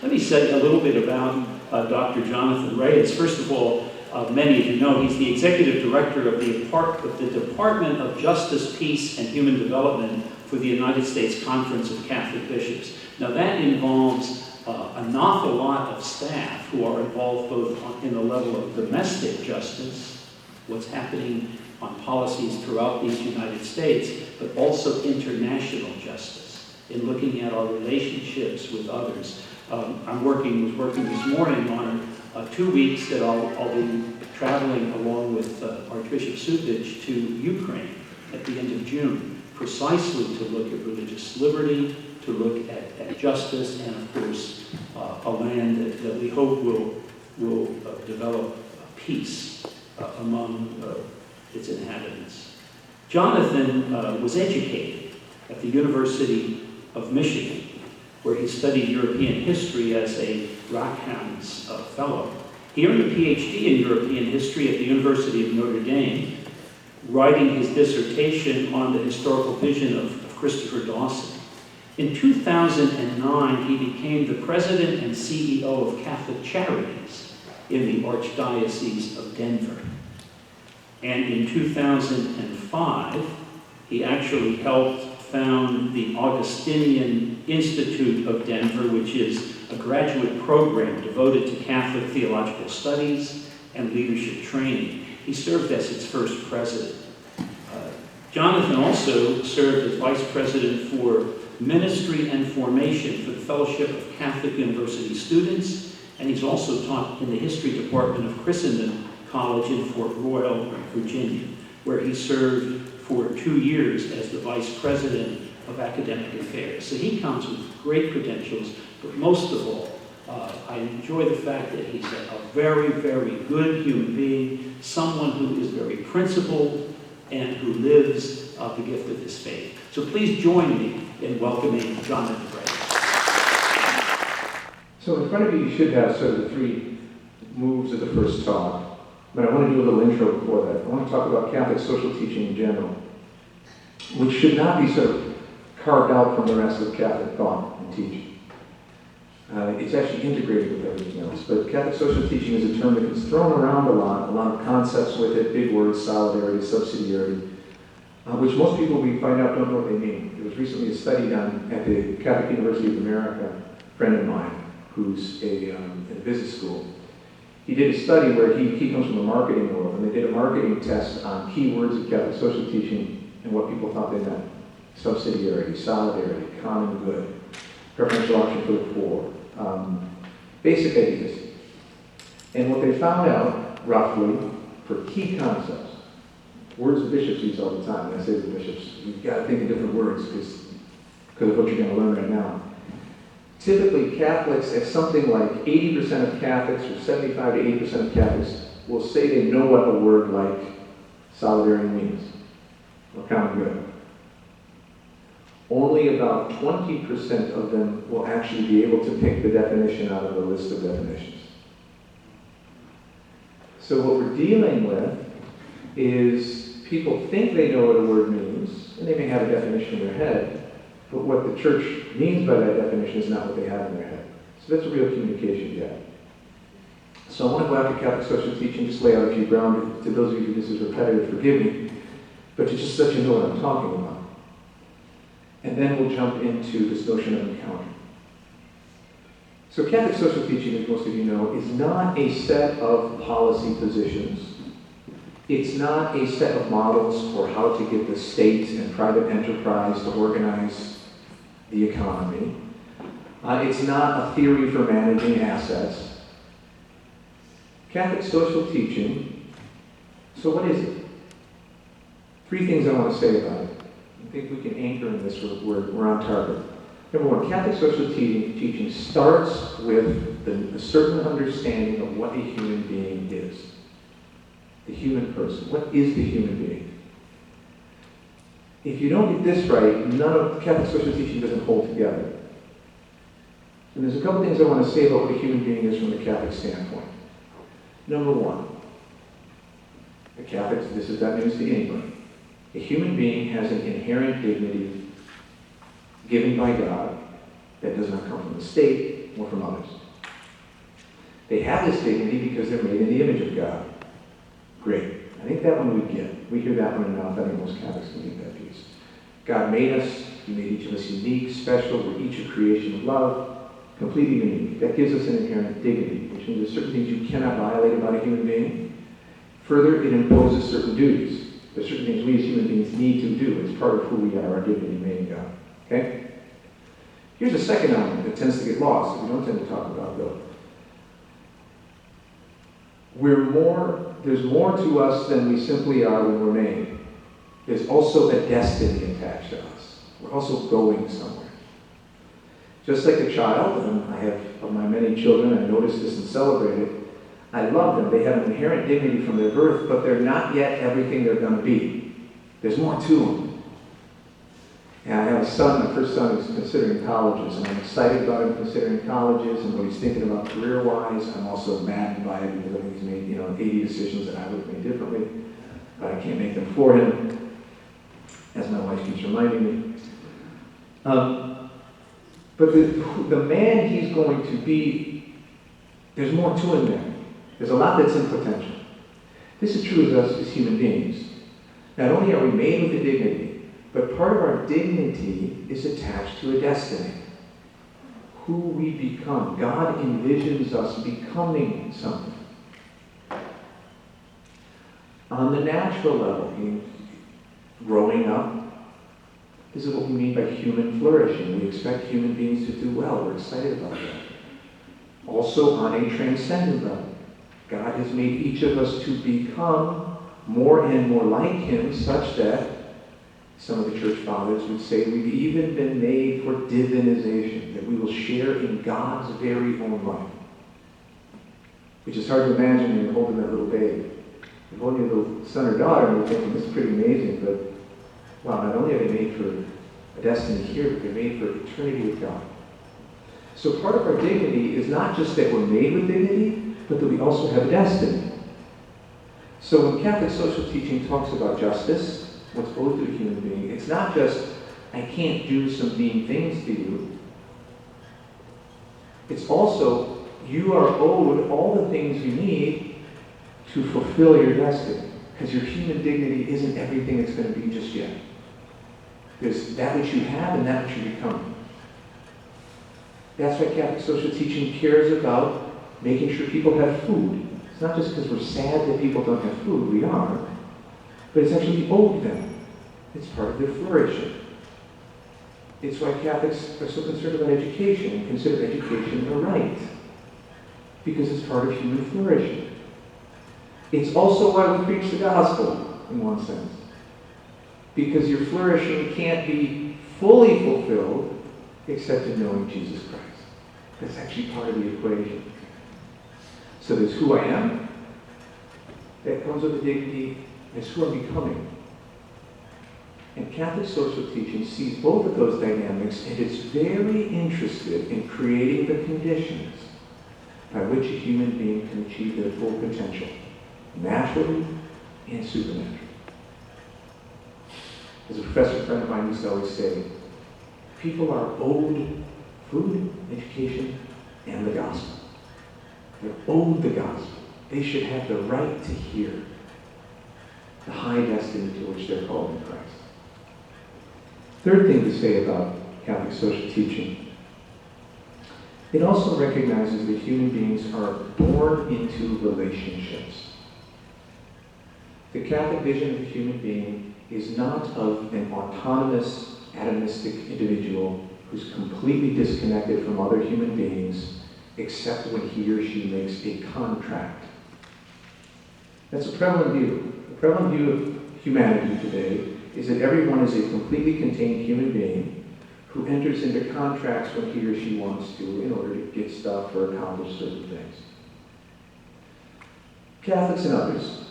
Let me say a little bit about Dr. Jonathan Reyes. First of all, many of you know he's the executive director of the Department of Justice, Peace, and Human Development for the United States Conference of Catholic Bishops. Now that involves an awful lot of staff who are involved both in the level of domestic justice, what's happening on policies throughout these United States, but also international justice, in looking at our relationships with others. I was working this morning on 2 weeks that I'll be traveling along with Archbishop to Ukraine at the end of June, precisely to look at religious liberty, to look at justice, and of course a land that we hope will develop peace among its inhabitants. Jonathan was educated at the University of Michigan, where he studied European history as a Rackham's fellow. He earned a PhD in European history at the University of Notre Dame, writing his dissertation on the historical vision of Christopher Dawson. In 2009, he became the president and CEO of Catholic Charities in the Archdiocese of Denver. And in 2005, he actually helped found the Augustinian Institute of Denver, which is a graduate program devoted to Catholic theological studies and leadership training. He served as its first president. Jonathan also served as vice president for ministry and formation for the Fellowship of Catholic University Students, and he's also taught in the history department of Christendom College in Fort Royal, Virginia, where he served for 2 years as the vice president of academic affairs. So he comes with great credentials, but most of all, I enjoy the fact that he's a very, very good human being, someone who is very principled and who lives the gift of his faith. So please join me in welcoming Jonathan Reyes. So in front of you should have sort of the 3 moves of the first talk. But I want to do a little intro before that. I want to talk about Catholic social teaching in general, which should not be sort of carved out from the rest of Catholic thought and teaching. It's actually integrated with everything else. But Catholic social teaching is a term that gets thrown around a lot of concepts with it, big words, solidarity, subsidiarity, which most people we find out don't know what they mean. There was recently a study done at the Catholic University of America, a friend of mine, who's in a business school. He did a study where he comes from the marketing world, and they did a marketing test on key words of Catholic social teaching and what people thought they meant. Subsidiarity, solidarity, common good, preferential option for the poor, basic ideas. And what they found out, roughly, for key concepts, words the bishops use all the time. When I say to the bishops, you've got to think in different words because of what you're going to learn right now. Typically, Catholics, at something like 80% of Catholics, or 75 to 80% of Catholics, will say they know what a word like solidarity means, or common good. Only about 20% of them will actually be able to pick the definition out of the list of definitions. So what we're dealing with is people think they know what a word means, and they may have a definition in their head, but what the church means by that definition is not what they have in their head. So that's a real communication gap. So I want to go after Catholic social teaching, just lay out a few ground. To those of you who this is repetitive, forgive me, but to just let you know what I'm talking about. And then we'll jump into this notion of encounter. So Catholic social teaching, as most of you know, is not a set of policy positions. It's not a set of models for how to get the state and private enterprise to organize the economy. It's not a theory for managing assets. Catholic social teaching, so what is it? 3 things I want to say about it. I think we can anchor in this, we're on target. Number 1, Catholic social teaching starts with a certain understanding of what a human being is. The human person. What is the human being? If you don't get this right, none of Catholic social teaching doesn't hold together. And there's a couple things I want to say about what a human being is from the Catholic standpoint. Number 1, the Catholics, this is bad news to anybody. A human being has an inherent dignity given by God that does not come from the state, or from others. They have this dignity because they're made in the image of God. Great. I think that one we get. We hear that one enough. I think most Catholics can get that piece. God made us. He made each of us unique, special. We're each a creation of love, completely unique. That gives us an inherent dignity, which means there's certain things you cannot violate about a human being. Further, it imposes certain duties. There's certain things we as human beings need to do. It's part of who we are, our dignity made in God. Okay? Here's a second element that tends to get lost, that we don't tend to talk about, though. There's more to us than we simply are when we're made. There's also a destiny attached to us. We're also going somewhere. Just like a child, and I have, of my many children, I notice this and celebrate it, I love them. They have an inherent dignity from their birth, but they're not yet everything they're going to be. There's more to them. And I have a son, my first son, who's considering colleges, and I'm excited about him considering colleges and what he's thinking about career-wise. I'm also maddened by it because I think he's made 80 decisions that I would have made differently, but I can't make them for him, as my wife keeps reminding me. But the man he's going to be, there's more to him there. There's a lot that's in potential. This is true of us as human beings. Not only are we made with a dignity, but part of our dignity is attached to a destiny. Who we become. God envisions us becoming something. On the natural level, growing up, this is what we mean by human flourishing. We expect human beings to do well. We're excited about that. Also on a transcendent level, God has made each of us to become more and more like Him, such that some of the church fathers would say we've even been made for divinization, that we will share in God's very own life. Which is hard to imagine when you're holding that little babe. You're holding your little son or daughter and you're thinking, this is pretty amazing, but wow, not only are they made for a destiny here, but they're made for eternity with God. So part of our dignity is not just that we're made with dignity, but that we also have a destiny. So when Catholic social teaching talks about justice, what's owed to a human being, it's not just, I can't do some mean things to you. It's also, you are owed all the things you need to fulfill your destiny. Because your human dignity isn't everything it's going to be just yet. There's that which you have and that which you become. That's why Catholic social teaching cares about making sure people have food. It's not just because we're sad that people don't have food, we are, but it's actually owed them. It's part of their flourishing. It's why Catholics are so concerned about education and consider education a right, because it's part of human flourishing. It's also why we preach the gospel, in one sense, because your flourishing can't be fully fulfilled except in knowing Jesus Christ. That's actually part of the equation. So there's who I am, that comes with the dignity, there's who I'm becoming. And Catholic social teaching sees both of those dynamics, and it's very interested in creating the conditions by which a human being can achieve their full potential, naturally and supernaturally. As a professor friend of mine used to always say, people are owed food, education, and the gospel. They're owed the gospel. They should have the right to hear the high destiny to which they're called in Christ. Third thing to say about Catholic social teaching, it also recognizes that human beings are born into relationships. The Catholic vision of a human being is not of an autonomous, atomistic individual who's completely disconnected from other human beings except when he or she makes a contract. That's a prevalent view. The prevalent view of humanity today is that everyone is a completely contained human being who enters into contracts when he or she wants to in order to get stuff or accomplish certain things. Catholics and others,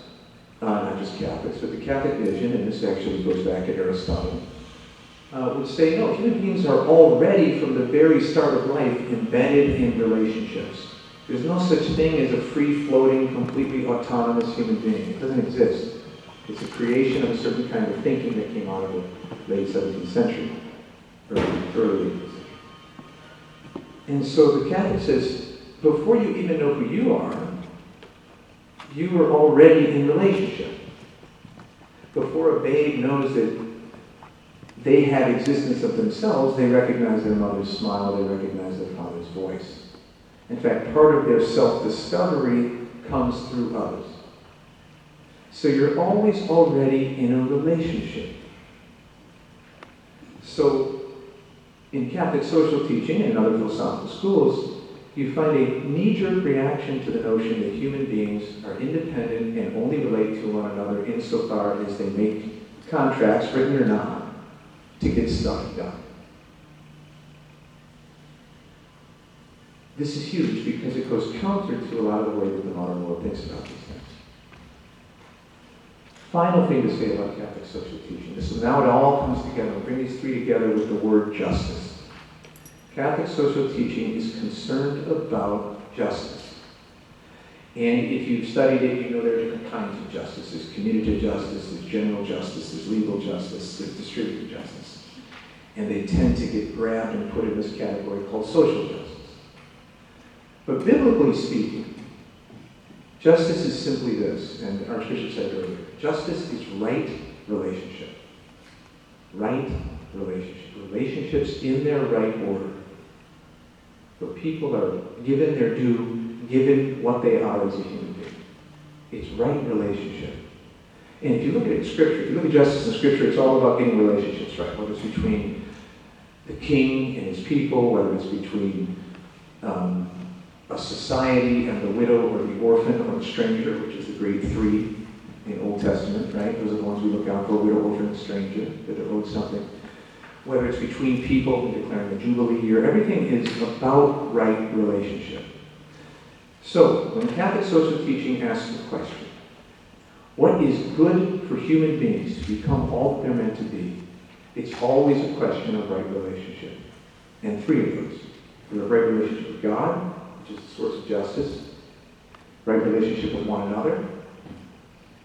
not just Catholics, but the Catholic vision, and this actually goes back to Aristotle, would say, no, human beings are already, from the very start of life, embedded in relationships. There's no such thing as a free-floating, completely autonomous human being. It doesn't exist. It's a creation of a certain kind of thinking that came out of the late 17th century, early 18th century. And so the Catholic says, before you even know who you are already in relationship. Before a babe knows that they have existence of themselves, they recognize their mother's smile, they recognize their father's voice. In fact, part of their self-discovery comes through others. So you're always already in a relationship. So in Catholic social teaching and other philosophical schools, you find a knee-jerk reaction to the notion that human beings are independent and only relate to one another insofar as they make contracts, written or not, to get stuff done. This is huge because it goes counter to a lot of the way that the modern world thinks about these things. Final thing to say about Catholic social teaching. Now it all comes together. We'll bring these three together with the word justice. Catholic social teaching is concerned about justice. And if you've studied it, you know there are different kinds of justice. There's community justice, there's general justice, there's legal justice, there's distributive justice. And they tend to get grabbed and put in this category called social justice. But biblically speaking, justice is simply this, and Archbishop said earlier, justice is right relationship. Right relationship. Relationships in their right order. Where people are given their due, given what they are as a human being. It's right relationship. And if you look at it in Scripture, if you look at justice in Scripture, it's all about getting relationships right. Whether it's between the king and his people, whether it's between a society and the widow or the orphan or the stranger, which is the great three in Old Testament, right? Those are the ones we look out for, widow, orphan, and stranger, that they're owed something. Whether it's between people and declaring the Jubilee year, everything is about right relationship. So, when Catholic social teaching asks the question, what is good for human beings to become all that they're meant to be? It's always a question of right relationship. And three of those. We have right relationship with God, which is the source of justice, right relationship with one another,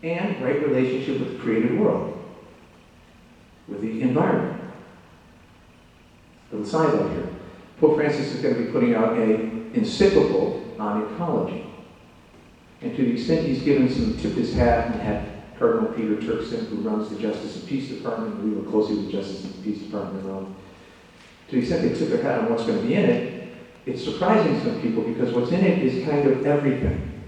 and right relationship with the created world, with the environment. Little side note here. Pope Francis is going to be putting out an encyclical on ecology. And to the extent he's given some tip his hat and had Cardinal Peter Turkson, who runs the Justice and Peace Department, we work closely with the Justice and Peace Department in Rome. To the extent they tip their hat on what's going to be in it, it's surprising to some people because what's in it is kind of everything.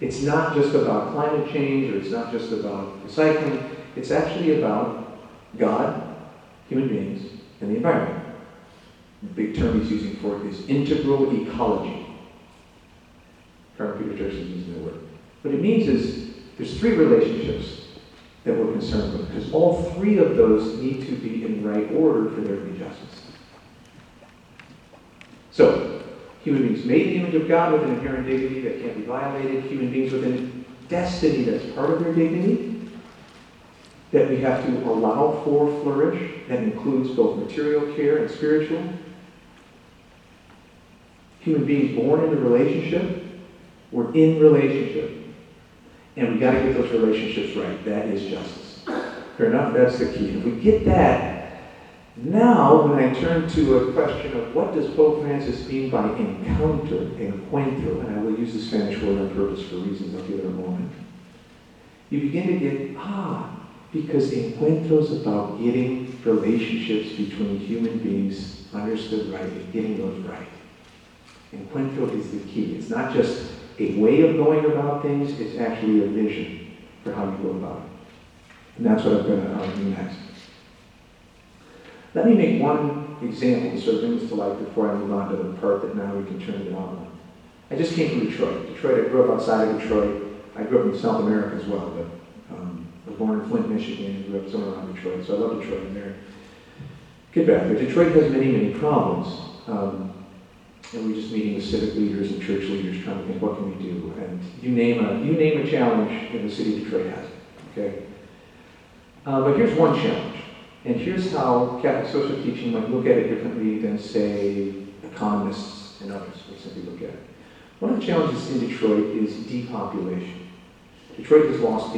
It's not just about climate change or it's not just about recycling. It's actually about God, human beings, and the environment. The big term he's using for it is integral ecology. Cardinal Peter Turkson is using the word. What it means is there's three relationships that we're concerned with because all three of those need to be in right order for there to be justice. So, human beings made in the image of God with an inherent dignity that can't be violated. Human beings with a destiny that's part of their dignity that we have to allow for flourish. That includes both material care and spiritual. Human beings born into relationship. We're in relationship. And we got to get those relationships right. That is justice. Fair enough? That's the key. If we get that, now when I turn to a question of what does Pope Francis mean by encounter, encuentro, and I will use the Spanish word on purpose for reasons I'll give in a moment, you begin to get, because encuentro is about getting relationships between human beings understood right and getting those right. Encuentro is the key. It's not just a way of going about things, it's actually a vision for how you go about it. And that's what I'm going to argue next. Let me make one example to sort of bring this to life before I move on to the part that now we can turn it on. I just came from Detroit. I grew up outside of Detroit. I grew up in South America as well, but I was born in Flint, Michigan, and grew up somewhere around Detroit, so I love Detroit. And there. Get back there. Detroit has many, many problems. And we're just meeting with civic leaders and church leaders trying to think, what can we do? And you name a challenge in the city of Detroit has it, okay? But here's one challenge. And here's how Catholic social teaching might look at it differently than, say, economists and others would simply look at it. One of the challenges in Detroit is depopulation. Detroit has lost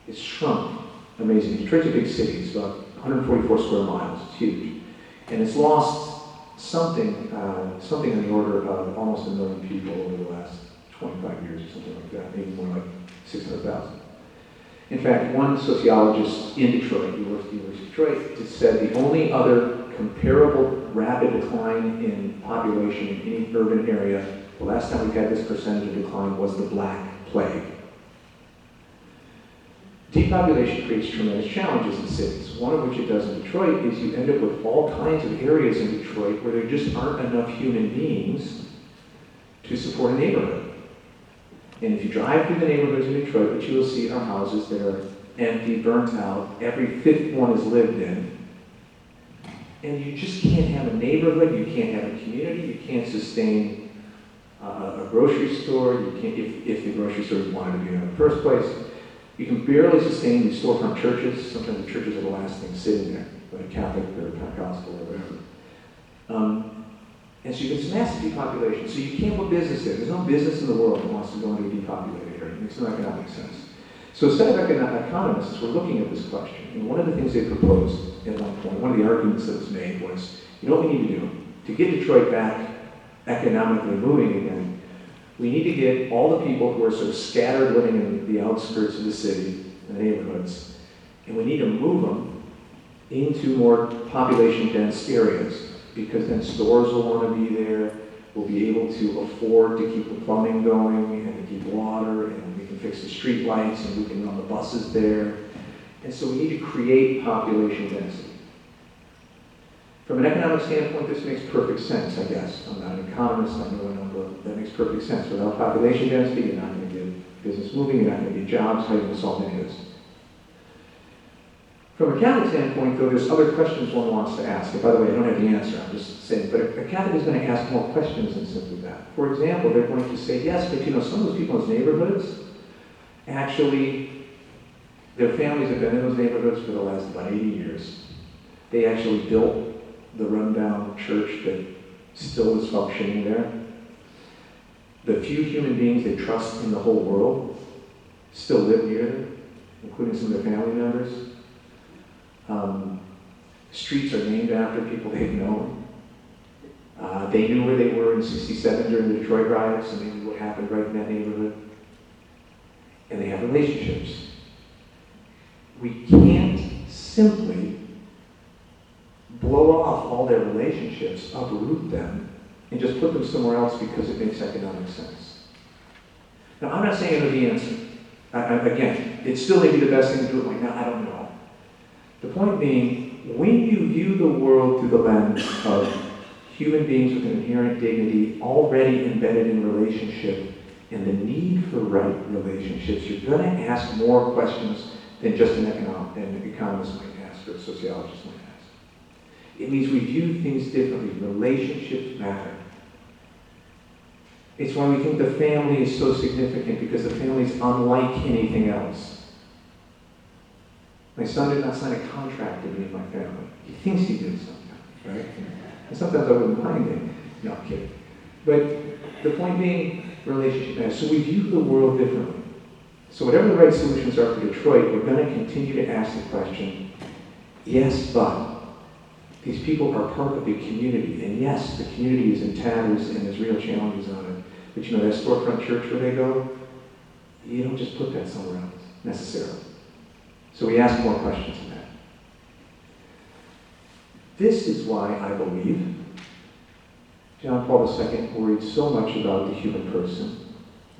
it's shrunk amazingly. Detroit's a big city. It's about 144 square miles. It's huge. And it's lost something on the order of almost 1 million people over the last 25 years or something like that, maybe more like 600,000. In fact, one sociologist in Detroit, University of Detroit, just said the only other comparable rapid decline in population in any urban area, the last time we had this percentage of decline was the Black Plague. Depopulation creates tremendous challenges in cities. One of which it does in Detroit is you end up with all kinds of areas in Detroit where there just aren't enough human beings to support a neighborhood. And if you drive through the neighborhoods in Detroit, what you will see are houses that are empty, burnt out, every fifth one is lived in. And you just can't have a neighborhood, you can't have a community, you can't sustain a grocery store, you can't, if the grocery store wanted to be in the first place. You can barely sustain these storefront churches. Sometimes the churches are the last thing sitting there, whether Catholic or Pentecostal or whatever. And so you get this massive depopulation. So you can't put business there. There's no business in the world that wants to go into a depopulated area. It makes no economic sense. So a set of economists were looking at this question. And one of the things they proposed at one point, one of the arguments that was made was, you know what we need to do? To get Detroit back economically moving again, we need to get all the people who are sort of scattered living in the outskirts of the city, in the neighborhoods, and we need to move them into more population-dense areas, because then stores will want to be there, we'll be able to afford to keep the plumbing going, and to keep water, and we can fix the street lights, and we can run the buses there. And so we need to create population density. From an economic standpoint, this makes perfect sense, I guess. I'm not an economist, I know a number, that makes perfect sense. Without population density, you're not going to get business moving, you're not going to get jobs, how are you going to solve any of this? From a Catholic standpoint, though, there's other questions one wants to ask. And by the way, I don't have the answer, I'm just saying, but a Catholic is going to ask more questions than simply that. For example, they're going to say, yes, but you know, some of those people in those neighborhoods, actually, their families have been in those neighborhoods for the last about 80 years. They actually built the rundown church that still is functioning there. The few human beings they trust in the whole world still live near them, including some of their family members. Streets are named after people they've known. They knew where they were in '67 during the Detroit riots, and they knew what happened right in that neighborhood. And they have relationships. We can't simply blow off all their relationships, uproot them, and just put them somewhere else because it makes economic sense. Now, I'm not saying I know the answer. Again, it still may be the best thing to do it right now, I don't know. The point being, when you view the world through the lens of human beings with an inherent dignity already embedded in relationship and the need for right relationships, you're going to ask more questions than just an economist might ask or a sociologist might ask. It means we view things differently. Relationships matter. It's why we think the family is so significant, because the family is unlike anything else. My son did not sign a contract to be in my family. He thinks he did sometimes, right? And sometimes I wouldn't mind it. No, I'm kidding. But the point being, relationship matters. So we view the world differently. So whatever the right solutions are for Detroit, we're going to continue to ask the question, yes, but these people are part of the community. And yes, the community is in tatters and there's real challenges on it. But you know, that storefront church where they go, you don't just put that somewhere else, necessarily. So we ask more questions than that. This is why I believe John Paul II worried so much about the human person.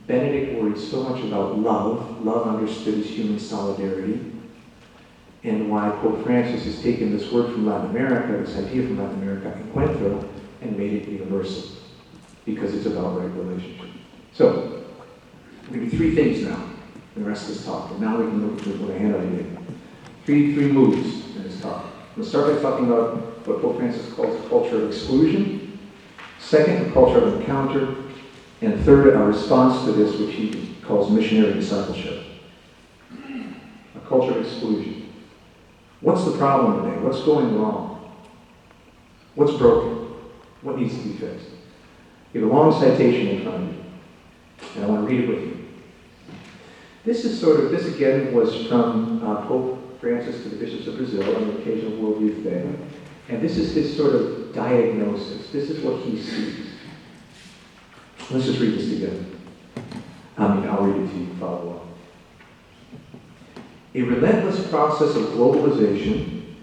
Benedict worried so much about love. Love understood as human solidarity. And why Pope Francis has taken this word from Latin America, this idea from Latin America, encuentro, and made it universal. Because it's about right relationship. So, we're going to do three things now in the rest of this talk. And now we can look at what I handed you. Three moves in this talk. I'm going to start by talking about what Pope Francis calls a culture of exclusion. Second, a culture of encounter. And third, a response to this, which he calls missionary discipleship. A culture of exclusion. What's the problem today? What's going wrong? What's broken? What needs to be fixed? You have a long citation in front of you, and I want to read it with you. This again was from Pope Francis to the bishops of Brazil on the occasion of World Youth Day. And this is his sort of diagnosis. This is what he sees. Let's just read this together. I'll read it to you, follow along. A relentless process of globalization,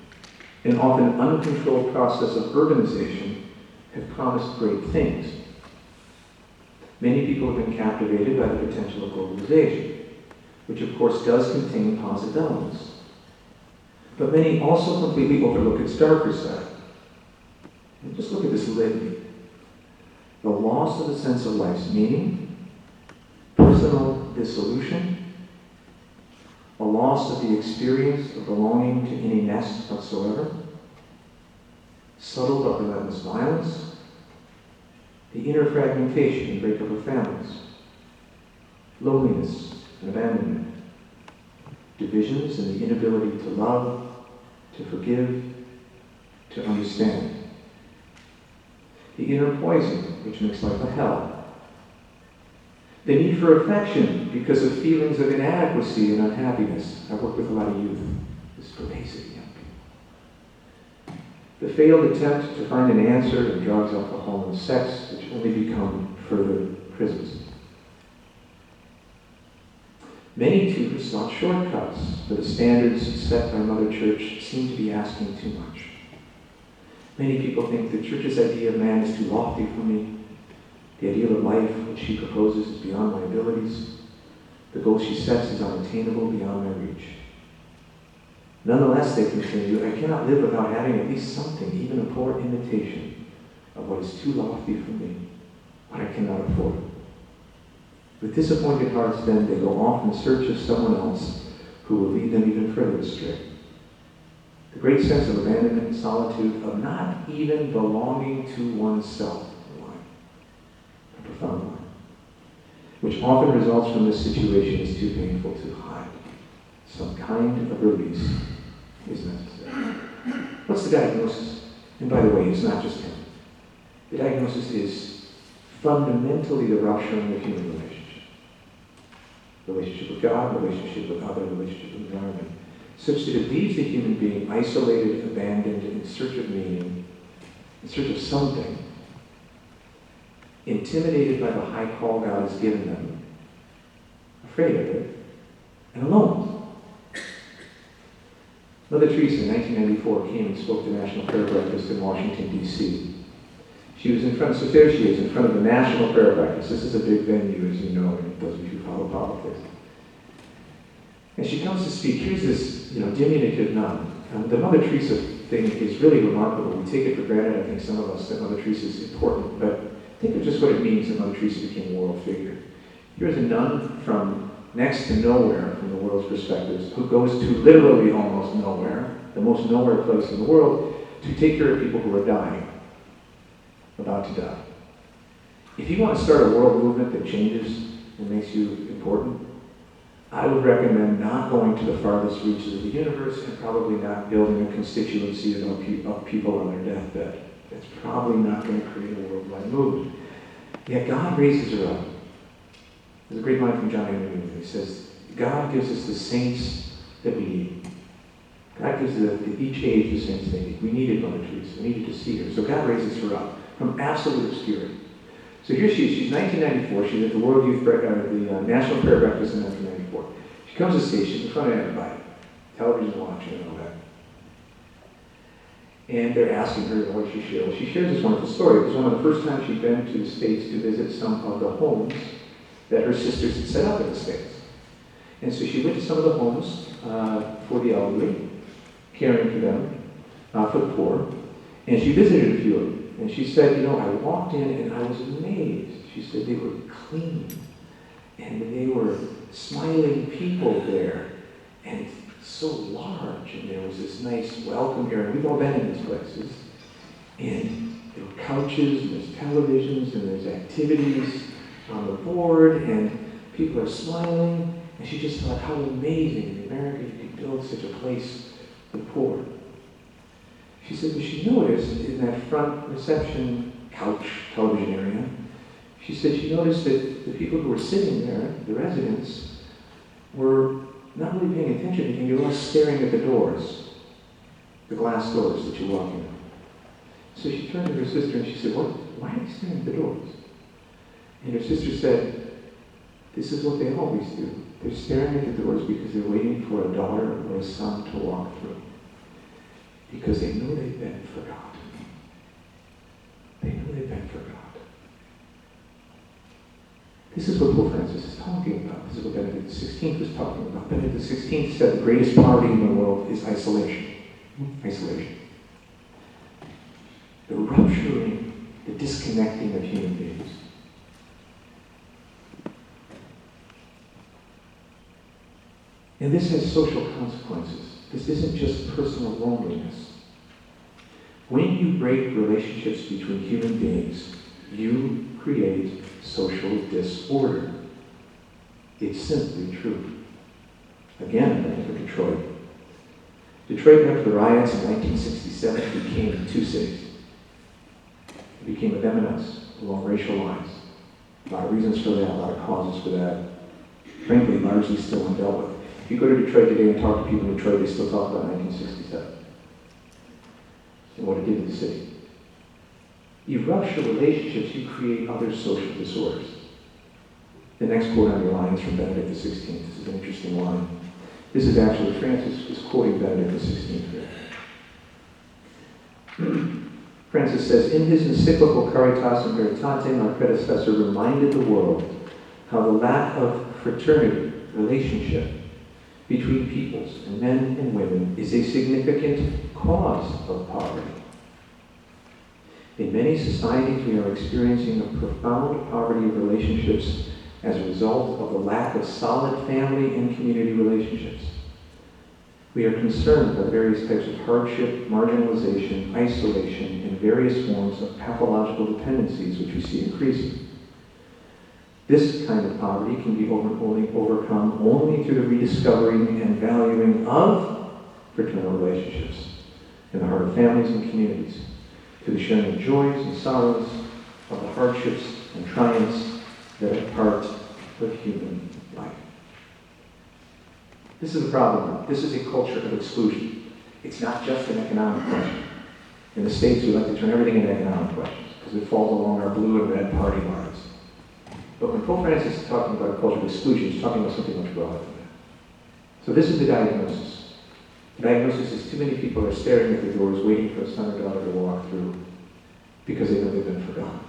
an often uncontrolled process of urbanization, have promised great things. Many people have been captivated by the potential of globalization, which of course does contain positive elements. But many also completely overlook its darker side. And just look at this litany. The loss of the sense of life's meaning, personal dissolution, a loss of the experience of belonging to any nest whatsoever, subtle but relentless violence, the inner fragmentation and breakup of families, loneliness and abandonment, divisions and the inability to love, to forgive, to understand, the inner poison which makes life a hell, the need for affection because of feelings of inadequacy and unhappiness. I work with a lot of youth. This is pervasive young people. The failed attempt to find an answer in drugs, alcohol, and sex, which only become further prisons. Many too have sought shortcuts, for the standards set by Mother Church seem to be asking too much. Many people think the Church's idea of man is too lofty for me. The ideal of life which she proposes is beyond my abilities. The goal she sets is unattainable, beyond my reach. Nonetheless, they continue, I cannot live without having at least something, even a poor imitation of what is too lofty for me, what I cannot afford. With disappointed hearts, then, they go off in search of someone else who will lead them even further astray. The great sense of abandonment and solitude, of not even belonging to oneself, a profound one, which often results from this situation, is too painful to hide. Some kind of release is necessary. What's the diagnosis? And by the way, it's not just him. The diagnosis is fundamentally the rupturing of human relationship. Relationship with God, relationship with other, relationship with the environment, such that it leaves the human being isolated, abandoned, in search of meaning, in search of something, intimidated by the high call God has given them, afraid of it, and alone. Mother Teresa in 1994 came and spoke to National Prayer Breakfast in Washington, D.C. She was in front, so there she is, in front of the National Prayer Breakfast. This is a big venue, as you know, and those of you who follow politics. And she comes to speak. Here's this, diminutive nun. The Mother Teresa thing is really remarkable. We take it for granted, I think some of us, that Mother Teresa is important, but think of just what it means that Mother Teresa became a world figure. Here's a nun from next to nowhere, from the world's perspectives, who goes to literally almost nowhere, the most nowhere place in the world, to take care of people who are dying, about to die. If you want to start a world movement that changes and makes you important, I would recommend not going to the farthest reaches of the universe and probably not building a constituency of people on their deathbed. That's probably not going to create a worldwide movement. Yet God raises her up. There's a great line from John Henry Newman. He says, God gives us the saints that we need. God gives each age the saints they need. We needed Mother Teresa. We needed to see her. So God raises her up from absolute obscurity. So here she is. She's 1994. She's at the World Youth the National Prayer Breakfast in 1994. She comes to stage. She's in front of everybody. Television watching and all that. And they're asking her what she shares. Well, she shares this wonderful story. It was one of the first times she'd been to the States to visit some of the homes that her sisters had set up in the States. And so she went to some of the homes for the elderly, caring for them, for the poor. And she visited a few of them. And she said, I walked in and I was amazed. She said they were clean. And they were smiling people there. And so large. And there was this nice welcome area. We've all been in these places. And there were couches, and there's televisions, and there's activities on the board. And people are smiling. And she just thought how amazing in America you could build such a place for the poor. She said, what she noticed in that front reception couch television area, she said she noticed that the people who were sitting there, the residents, were not really paying attention to anything. They were all staring at the doors, the glass doors that you walk in. So she turned to her sister and she said, why are they staring at the doors? And her sister said, this is what they always do. They're staring at the doors because they're waiting for a daughter or a son to walk through. Because they know they've been forgotten. They know they've been forgotten. This is what Pope Francis is talking about. This is what Benedict XVI was talking about. Benedict XVI said the greatest poverty in the world is isolation. Isolation. The rupturing, the disconnecting of human beings. And this has social consequences. This isn't just personal loneliness. When you break relationships between human beings, you create social disorder. It's simply true. Again, I think of Detroit. Detroit, after the riots in 1967, became two cities. It became a them and us along racial lines. A lot of reasons for that, a lot of causes for that. Frankly, largely still undealt with. If you go to Detroit today and talk to people in Detroit, they still talk about 1967 and what it did to the city. You rupture relationships, you create other social disorders. The next quote on your line is from Benedict XVI. This is an interesting line. This is actually, Francis is quoting Benedict XVI here. Francis says, in his encyclical Caritas in Veritatem, our predecessor reminded the world how the lack of fraternity, relationship, between peoples, and men and women, is a significant cause of poverty. In many societies, we are experiencing a profound poverty of relationships as a result of the lack of solid family and community relationships. We are concerned by various types of hardship, marginalization, isolation, and various forms of pathological dependencies which we see increasing. This kind of poverty can be overcome only through the rediscovering and valuing of fraternal relationships in the heart of families and communities, through the sharing of joys and sorrows, of the hardships and triumphs that are part of human life. This is the problem. This is a culture of exclusion. It's not just an economic question. In the States, we like to turn everything into economic questions because it falls along our blue and red party lines. But when Pope Francis is talking about a culture of exclusion, he's talking about something much broader than that. So this is the diagnosis. The diagnosis is too many people are staring at the doors waiting for a son or daughter to walk through because they know they've been forgotten.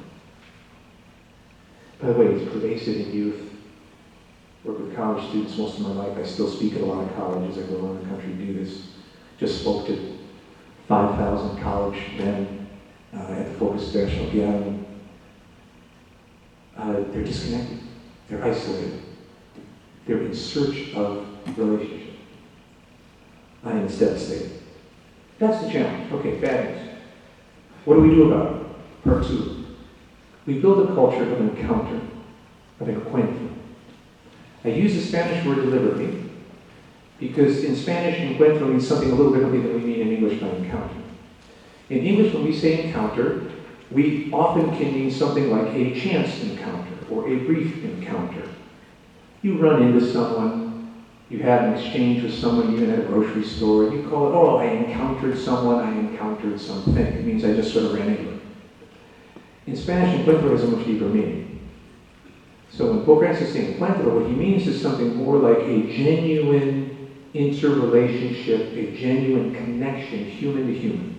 By the way, it's pervasive in youth. I work with college students most of my life. I still speak at a lot of colleges. I go around the country to do this. Just spoke to 5,000 college men at the Focus National Gathering. They're disconnected. They're isolated. They're in search of relationship. I am devastated. That's the challenge. Okay, bad news. What do we do about it? Part 2. We build a culture of encounter, of encuentro. I use the Spanish word deliberately because in Spanish, encuentro means something a little differently than we mean in English by encounter. In English, when we say encounter, we often can mean something like a chance encounter or a brief encounter. You run into someone, you had an exchange with someone, even at a grocery store, and you call it, oh, I encountered someone, I encountered something. It means I just sort of ran into it. In Spanish, encuentro has a much deeper meaning. So when Pope Francis says encuentro, what he means is something more like a genuine interrelationship, a genuine connection, human to human.